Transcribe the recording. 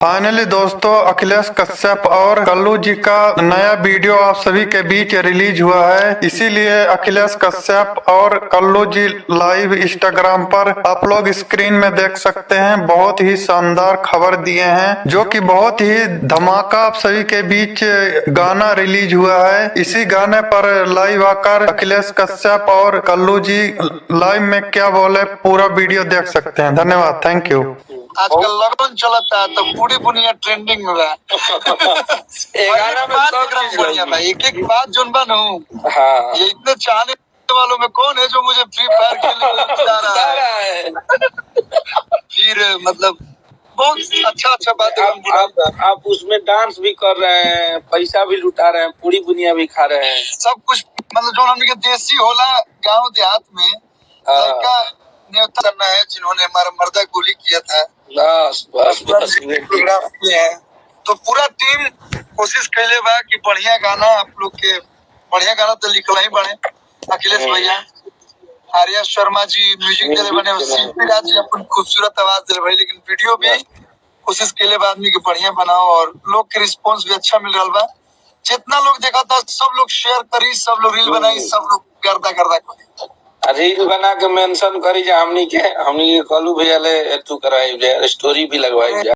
Finally दोस्तों, अखिलेश कश्यप और कल्लू जी का नया वीडियो आप सभी के बीच रिलीज हुआ है। इसीलिए अखिलेश कश्यप और कल्लू जी लाइव इंस्टाग्राम पर आप लोग स्क्रीन में देख सकते हैं, बहुत ही शानदार खबर दिए हैं, जो कि बहुत ही धमाका आप सभी के बीच गाना रिलीज हुआ है। इसी गाने पर लाइव आकर अखिलेश कश्यप और कल्लू जी लाइव में क्या बोले, पूरा वीडियो देख सकते हैं। धन्यवाद, थैंक यू। आजकल लगन चलता है तो पूरी दुनिया ट्रेंडिंग में बा। बढ़िया था, एक एक बात जोन बा हाँ। ये इतने चाहने वालों में कौन है जो मुझे फ्री फायर खेलने बता रहा है। फिर मतलब बहुत अच्छा बात है। आप उसमें डांस भी कर रहे हैं, पैसा भी लुटा रहे हैं, पूरी दुनिया भी खा रहे हैं, सब कुछ। मतलब जो हमने देसी होला गांव देहात में लड़का न्योता करना है, जिन्होंने हमारा मर्दा गोली किया था। बस प्रोग्राम किए हैं तो पूरा टीम कोशिश कैले बा कि बढ़िया गाना आप लोग के, बढ़िया गाना तो लिखला ही बने। अखिलेश भैया, आर्या शर्मा जी म्यूजिक दिले बने, शिल्पी राज जी अपन खूबसूरत आवाज दिले भाई, लेकिन वीडियो भी कोशिश कैले बा आदमी के बढ़िया बनाओ और लोग के रिस्पांस भी अच्छा मिल रहा बा। जितना लोग देखा था सब लोग शेयर करी, सब लोग रील बनाई, सब लोग गर्दा करी, रील बना के मेंशन करी जा हमनी के कल्लू भैया ले तू कराई स्टोरी भी लगवाई जा।